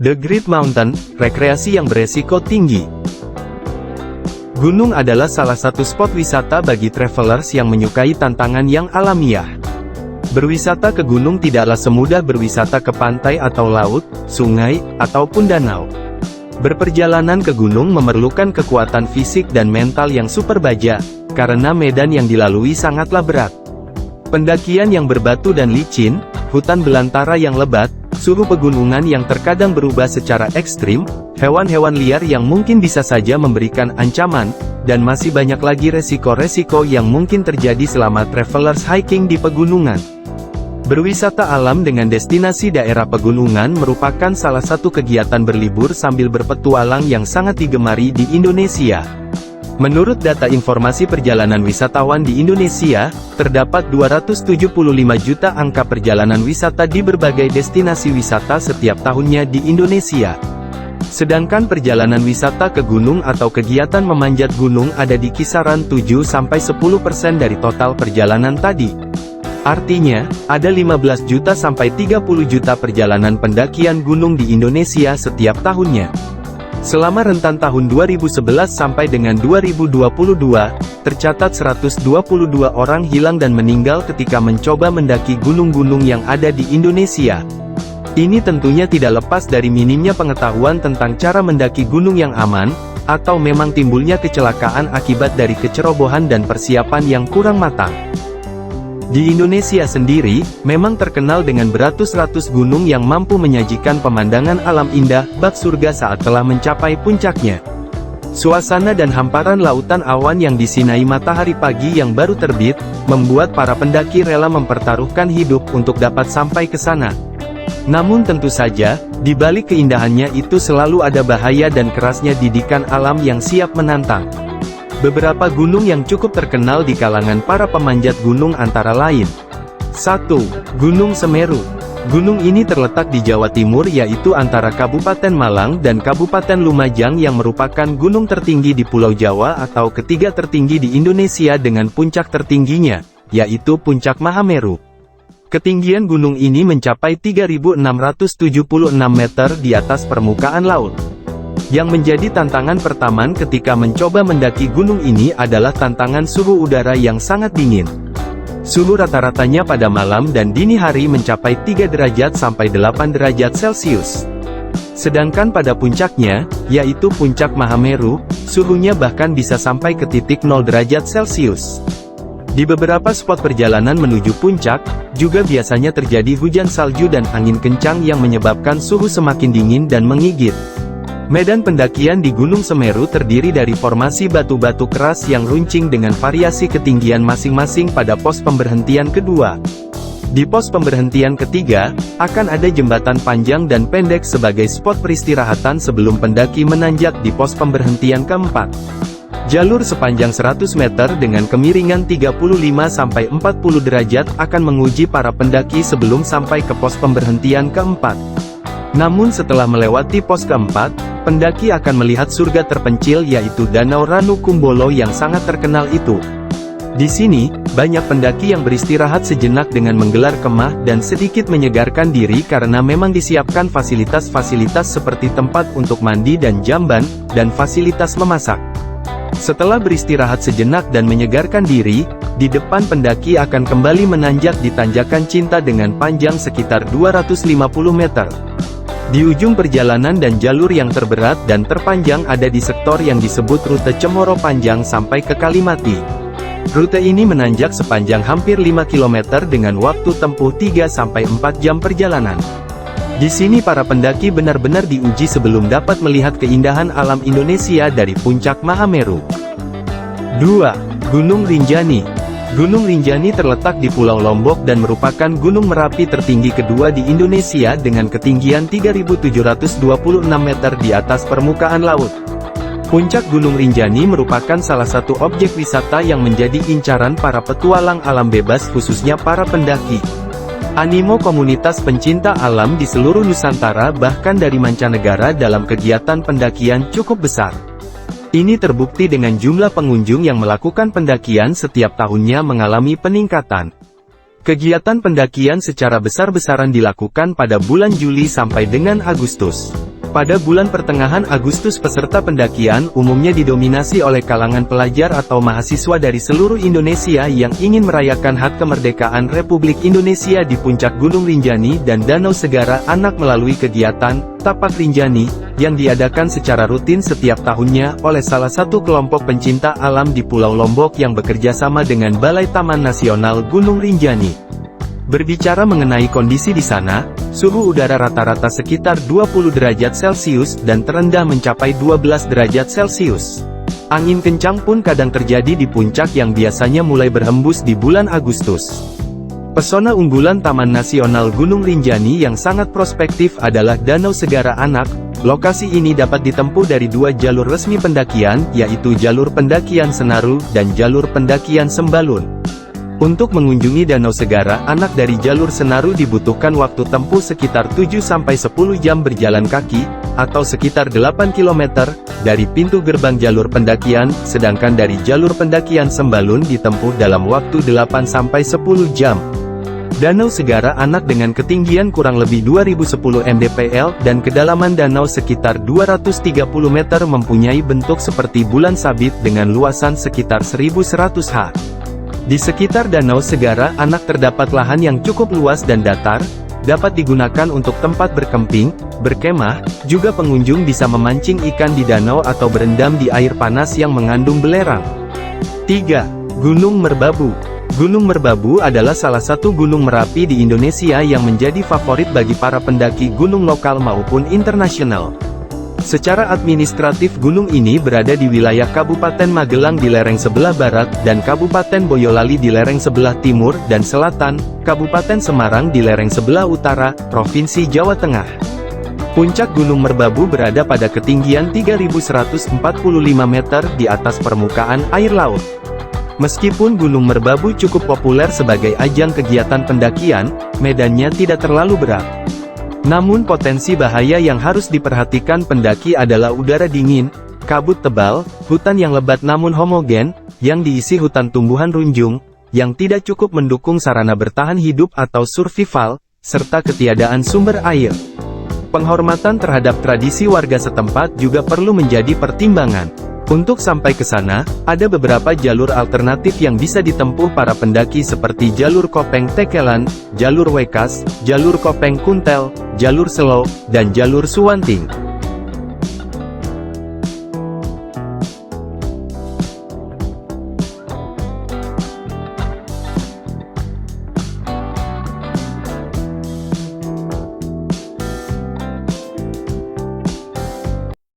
The Great Mountain, rekreasi yang beresiko tinggi. Gunung adalah salah satu spot wisata bagi travelers yang menyukai tantangan yang alamiah. Berwisata ke gunung tidaklah semudah berwisata ke pantai atau laut, sungai, ataupun danau. Berperjalanan ke gunung memerlukan kekuatan fisik dan mental yang super baja, karena medan yang dilalui sangatlah berat. Pendakian yang berbatu dan licin, hutan belantara yang lebat, suhu pegunungan yang terkadang berubah secara ekstrim, hewan-hewan liar yang mungkin bisa saja memberikan ancaman, dan masih banyak lagi resiko-resiko yang mungkin terjadi selama travelers hiking di pegunungan. Berwisata alam dengan destinasi daerah pegunungan merupakan salah satu kegiatan berlibur sambil berpetualang yang sangat digemari di Indonesia. Menurut data informasi perjalanan wisatawan di Indonesia, terdapat 275 juta angka perjalanan wisata di berbagai destinasi wisata setiap tahunnya di Indonesia. Sedangkan perjalanan wisata ke gunung atau kegiatan memanjat gunung ada di kisaran 7-10% dari total perjalanan tadi. Artinya, ada 15 juta sampai 30 juta perjalanan pendakian gunung di Indonesia setiap tahunnya. Selama rentan tahun 2011 sampai dengan 2022, tercatat 122 orang hilang dan meninggal ketika mencoba mendaki gunung-gunung yang ada di Indonesia. Ini tentunya tidak lepas dari minimnya pengetahuan tentang cara mendaki gunung yang aman, atau memang timbulnya kecelakaan akibat dari kecerobohan dan persiapan yang kurang matang. Di Indonesia sendiri, memang terkenal dengan beratus-ratus gunung yang mampu menyajikan pemandangan alam indah, bak surga saat telah mencapai puncaknya. Suasana dan hamparan lautan awan yang disinai matahari pagi yang baru terbit, membuat para pendaki rela mempertaruhkan hidup untuk dapat sampai ke sana. Namun tentu saja, di balik keindahannya itu selalu ada bahaya dan kerasnya didikan alam yang siap menantang. Beberapa gunung yang cukup terkenal di kalangan para pemanjat gunung antara lain. 1. Gunung Semeru. Gunung ini terletak di Jawa Timur yaitu antara Kabupaten Malang dan Kabupaten Lumajang yang merupakan gunung tertinggi di Pulau Jawa atau ketiga tertinggi di Indonesia dengan puncak tertingginya, yaitu Puncak Mahameru. Ketinggian gunung ini mencapai 3.676 meter di atas permukaan laut. Yang menjadi tantangan pertama ketika mencoba mendaki gunung ini adalah tantangan suhu udara yang sangat dingin. Suhu rata-ratanya pada malam dan dini hari mencapai 3 derajat sampai 8 derajat Celcius. Sedangkan pada puncaknya, yaitu Puncak Mahameru, suhunya bahkan bisa sampai ke titik 0 derajat Celcius. Di beberapa spot perjalanan menuju puncak, juga biasanya terjadi hujan salju dan angin kencang yang menyebabkan suhu semakin dingin dan menggigit. Medan pendakian di Gunung Semeru terdiri dari formasi batu-batu keras yang runcing dengan variasi ketinggian masing-masing pada pos pemberhentian kedua. Di pos pemberhentian ketiga, akan ada jembatan panjang dan pendek sebagai spot peristirahatan sebelum pendaki menanjak di pos pemberhentian keempat. Jalur sepanjang 100 meter dengan kemiringan 35-40 derajat akan menguji para pendaki sebelum sampai ke pos pemberhentian keempat. Namun setelah melewati pos keempat, pendaki akan melihat surga terpencil yaitu Danau Ranukumbolo yang sangat terkenal itu. Di sini, banyak pendaki yang beristirahat sejenak dengan menggelar kemah dan sedikit menyegarkan diri karena memang disiapkan fasilitas-fasilitas seperti tempat untuk mandi dan jamban, dan fasilitas memasak. Setelah beristirahat sejenak dan menyegarkan diri, di depan pendaki akan kembali menanjak di tanjakan Cinta dengan panjang sekitar 250 meter. Di ujung perjalanan dan jalur yang terberat dan terpanjang ada di sektor yang disebut rute Cemoro Panjang sampai ke Kalimati. Rute ini menanjak sepanjang hampir 5 km dengan waktu tempuh 3-4 jam perjalanan. Di sini para pendaki benar-benar diuji sebelum dapat melihat keindahan alam Indonesia dari Puncak Mahameru. 2. Gunung Rinjani. Gunung Rinjani terletak di Pulau Lombok dan merupakan gunung Merapi tertinggi kedua di Indonesia dengan ketinggian 3.726 meter di atas permukaan laut. Puncak Gunung Rinjani merupakan salah satu objek wisata yang menjadi incaran para petualang alam bebas khususnya para pendaki. Animo komunitas pencinta alam di seluruh Nusantara bahkan dari mancanegara dalam kegiatan pendakian cukup besar. Ini terbukti dengan jumlah pengunjung yang melakukan pendakian setiap tahunnya mengalami peningkatan. Kegiatan pendakian secara besar-besaran dilakukan pada bulan Juli sampai dengan Agustus. Pada bulan pertengahan Agustus peserta pendakian umumnya didominasi oleh kalangan pelajar atau mahasiswa dari seluruh Indonesia yang ingin merayakan hak kemerdekaan Republik Indonesia di puncak Gunung Rinjani dan Danau Segara Anak melalui kegiatan Tapak Rinjani yang diadakan secara rutin setiap tahunnya oleh salah satu kelompok pencinta alam di Pulau Lombok yang bekerja sama dengan Balai Taman Nasional Gunung Rinjani. Berbicara mengenai kondisi di sana, suhu udara rata-rata sekitar 20 derajat Celcius dan terendah mencapai 12 derajat Celcius. Angin kencang pun kadang terjadi di puncak yang biasanya mulai berhembus di bulan Agustus. Pesona unggulan Taman Nasional Gunung Rinjani yang sangat prospektif adalah Danau Segara Anak. Lokasi ini dapat ditempuh dari dua jalur resmi pendakian, yaitu jalur pendakian Senaru dan jalur pendakian Sembalun. Untuk mengunjungi Danau Segara Anak dari jalur Senaru dibutuhkan waktu tempuh sekitar 7-10 jam berjalan kaki, atau sekitar 8 km, dari pintu gerbang jalur pendakian, sedangkan dari jalur pendakian Sembalun ditempuh dalam waktu 8-10 jam. Danau Segara Anak dengan ketinggian kurang lebih 2010 mdpl dan kedalaman danau sekitar 230 meter mempunyai bentuk seperti bulan sabit dengan luasan sekitar 1100 ha. Di sekitar Danau Segara Anak terdapat lahan yang cukup luas dan datar, dapat digunakan untuk tempat berkemping, berkemah, juga pengunjung bisa memancing ikan di danau atau berendam di air panas yang mengandung belerang. 3. Gunung Merbabu. Gunung Merbabu adalah salah satu gunung Merapi di Indonesia yang menjadi favorit bagi para pendaki gunung lokal maupun internasional. Secara administratif gunung ini berada di wilayah Kabupaten Magelang di lereng sebelah barat, dan Kabupaten Boyolali di lereng sebelah timur dan selatan, Kabupaten Semarang di lereng sebelah utara, Provinsi Jawa Tengah. Puncak Gunung Merbabu berada pada ketinggian 3145 meter di atas permukaan air laut. Meskipun Gunung Merbabu cukup populer sebagai ajang kegiatan pendakian, medannya tidak terlalu berat. Namun potensi bahaya yang harus diperhatikan pendaki adalah udara dingin, kabut tebal, hutan yang lebat namun homogen, yang diisi hutan tumbuhan runjung, yang tidak cukup mendukung sarana bertahan hidup atau survival, serta ketiadaan sumber air. Penghormatan terhadap tradisi warga setempat juga perlu menjadi pertimbangan. Untuk sampai ke sana, ada beberapa jalur alternatif yang bisa ditempuh para pendaki seperti jalur Kopeng Tekelan, jalur Wekas, jalur Kopeng Kuntel, jalur Selo, dan jalur Suwanting.